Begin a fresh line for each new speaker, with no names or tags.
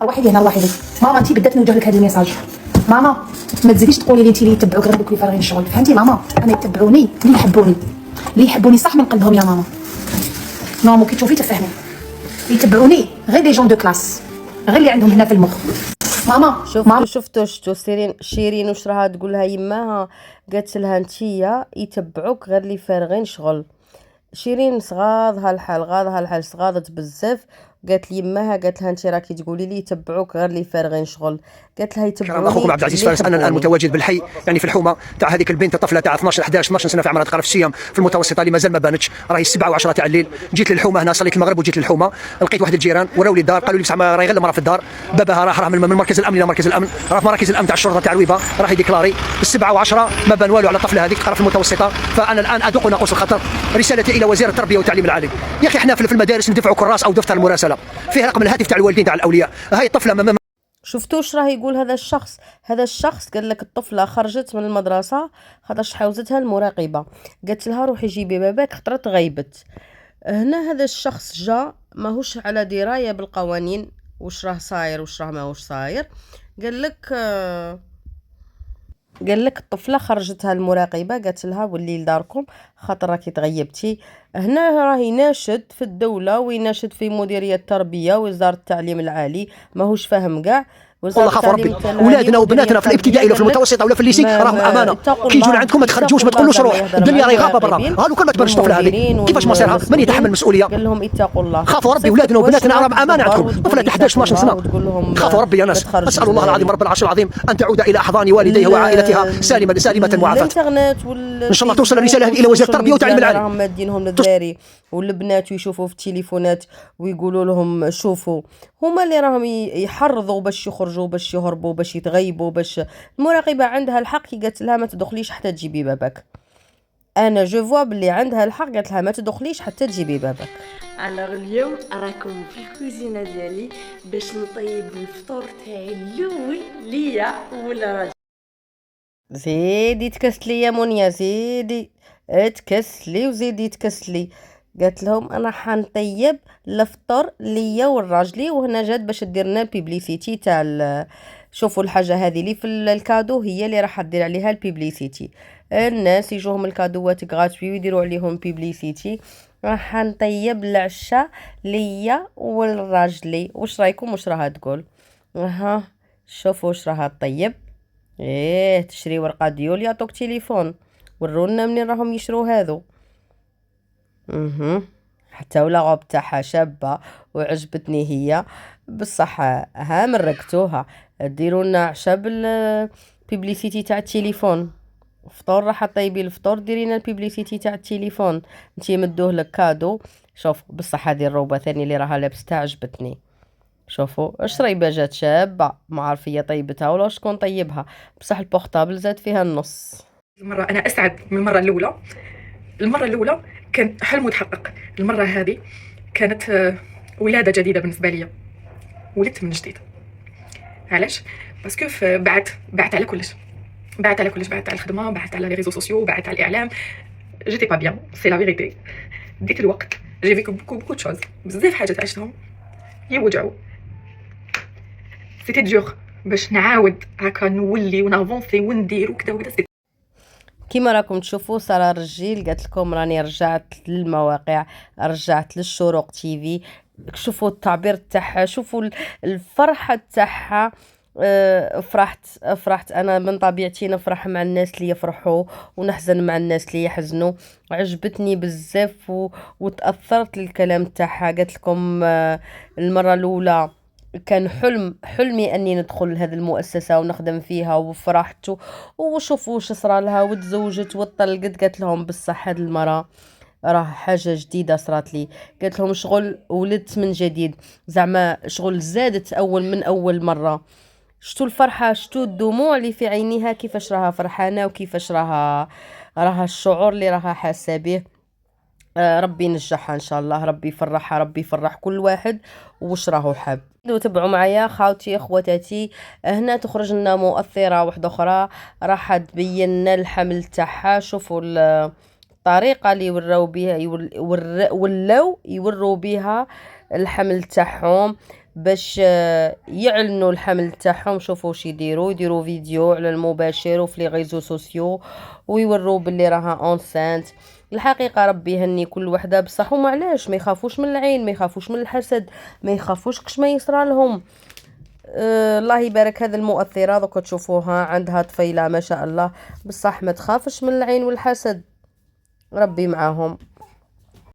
روحي هنا روحي ماما. انت بدات نوجه لك هذا الميساج ماما. ما تزيديش تقولي لي انت اللي يتبعوك غير دوك اللي فارغين الشغل، فهمتي ماما؟ انا يتبعوني اللي يحبوني صح من قلبهم يا ماما. ماما كي تشوفي تفهمي، يتبعوني غير لي جون دو كلاس، غير اللي عندهم هنا في المخ. ماما
شفتوا شيرين واش راها تقول لها يماها؟ قالت لها انتيا يتبعوك غير اللي فارغين شغل. شيرين صغاضها الحال صغاضت بزاف. قالت لي يماها، قالت لها انت راكي تقولي لي يتبعوك غير اللي فارغين شغل. قالت لها يتبعوني.
اخوكم عبد العزيز فارس. انا الان متواجد بالحي، يعني في الحومه تاع هذيك البنت الطفله تاع 12 سنه في عمرها، تقرا في السيام في المتوسطه اللي مازال ما بانتش، راهي 7 و10 تاع الليل. جيت للحومه هنا، صليت المغرب وجيت للحومه، لقيت واحد الجيران وراو لي الدار، قالوا لي بصح راهي غير المراه في الدار، باباها راه من مركز الامن الى مركز الامن، راه في مراكز الامن تاع الشرطه تاع الويبه، راهي ديكلاري. 7 و10 ما بان والو على الطفله هذيك، تقرا في المتوسطه. فانا الان ادق ناقوس الخطر. رسالتي الى وزير التربيه والتعليم العالي، يا اخي احنا في المدارس ندفعوا كراس او دفتر المراسله فيه رقم الهاتف تاع الوالدين تاع الاولياء. هاي الطفله
شفتوا واش راه يقول هذا الشخص قال لك الطفله خرجت من المدرسه خاطرش حاوزتها المراقبه، قالت لها روحي جيبي باباك خطرت غيبت. هنا هذا الشخص جا ماهوش على درايه بالقوانين، واش راه صاير واش راه ماهوش صاير. قال لك الطفله خرجتها المراقبه، قالت لها ولي لداركم خاطر راكي تغيبتي. هنا راه يناشد في الدوله ويناشد في مديريه التربيه ووزاره التعليم العالي، ماهوش فاهم كاع.
والله خافوا ربي، ولادنا وبناتنا في الابتدائي ولا في المتوسطه ولا في الليسي راهم امانه. كي يجونا عندكم ما تخرجوش، ما تقولوش روح، الدنيا راهي غابه برا. هالو كان ما تبانش الطفله هذه كيفاش مصيرها؟ من يتحمل المسؤوليه؟
قال لهم اتقوا الله،
خافوا ربي، ولادنا وبناتنا راهم امانه عندكم. طفله 11 12 سنه، خافوا ربي يا ناس. اسال الله العظيم رب العرش العظيم ان تعود الى احضان والديها وعائلتها سالمه معافاه. ان شاء الله توصل الرساله هذه الى وزير التربيه والتعليم العالي.
راهم مادينهم للذاري والبنات ويشوفوا في التليفونات ويقولوا لهم شوفوا، هما اللي راهم يحرضوا باش يخرجوا باش يهربوا باش يتغيبوا. باش المراقبه عندها الحق كي قالت لها ما تدخليش حتى تجيبي باباك. انا جو فوا بلي عندها الحق، قالت لها ما تدخليش حتى تجيبي باباك.
الوغ اليوم راكم في الكوزينه ديالي باش نطيب الفطور تاعي الاول ليا ولا راجل.
زيدي تكسلي يا منيا، زيدي تكسلي وزيدي تكسلي. قالت لهم انا حنطيب الفطور ليا والراجلي، وهنا جات باش دير لنا البيبليسيتي تاع شوفوا الحاجه هذه اللي في الكادو هي اللي راح دير عليها البيبليسيتي. الناس يجوهم الكادوات غراتوي ويديروا عليهم بيبليسيتي. راح نطيب العشاء ليا والراجلي. واش رايكم واش راها تقول؟ ها شوفوا واش راها تطيب. تشري ورقه ديول يعطوك تليفون. ورونا منين راهم يشرو هذو. حتى ولاغوب تاعها شابه وعجبتني هي بصح. ها مرقتوها ديروا لنا عشاء بالبيبليسيتي تاع التليفون. فطور راح طيبي الفطور ديرينا البيبليسيتي تاع التليفون. انتي مدوه لك كادو. شوف بصح هذه الروبه ثاني اللي راها لابستها عجبتني. شوفوا الشريبه جات شابه، ما عارف هي طيبتها ولا شكون طيبها، بصح البورطابل زاد فيها النص.
المره انا اسعد من المره الاولى كان حلم متحقق. المره هذه كانت ولاده جديده بالنسبه لي، ولدت من جديد. علاش؟ باسكو بعت على كلش، بعت على الخدمه، بعت على لي ريزو سوسيو، بعت على الاعلام. جيتي با بيان، سي لا فيريتي. ديت الوقت، جي فيكو بوكو دو شوز، بزاف حاجات عشتهم يوجعوا. سيتي دور باش نعاود هكا نولي ونافونسي وندير وكذا وكذا.
كيما راكم تشوفوا ساره الرجيل قالت لكم راني رجعت للمواقع، رجعت للشروق تيفي. شوفوا التعبير تاعها، شوفوا الفرحه تاعها. فرحت انا من طبيعتي نفرح مع الناس اللي يفرحوا ونحزن مع الناس اللي يحزنوا. عجبتني بزاف وتاثرت للكلام تاعها. قالت لكم المره الاولى كان حلمي اني ندخل هذه المؤسسه ونخدم فيها وفرحت. وشوفوا واش صرا لها وتزوجت وطلقت. قالت لهم بصح هذه المره راه حاجه جديده صرات لي. قالت لهم شغل ولدت من جديد، زعما شغل زادت من اول مره. شتو الفرحه، شتو الدموع اللي في عينيها، كيفاش راها فرحانه وكيفاش راها الشعور اللي راها حاسه به. ربي ينجحها ان شاء الله، ربي يفرحها، ربي يفرح كل واحد واش راهو حاب. تبعوا معايا خاوتي اخواتاتي. هنا تخرج لنا مؤثره واحده اخرى راح تبين لنا الحمل تاعها. شوفوا الطريقه اللي ولاو يوروا بها الحمل تاعهم باش يعلنوا الحمل تاعهم. شوفوا واش يديروا فيديو على المباشر وفي لي ريزو سوسيو ويوروا باللي راها اونسانت. الحقيقه ربي يهني كل وحده بصح، وما علاش ما يخافوش من العين، ما يخافوش من الحسد، ما يخافوش كش ما يصرى لهم. الله يبارك. هذه المؤثرة دوك تشوفوها عندها طفيلة ما شاء الله، بصح ما تخافش من العين والحسد، ربي معاهم.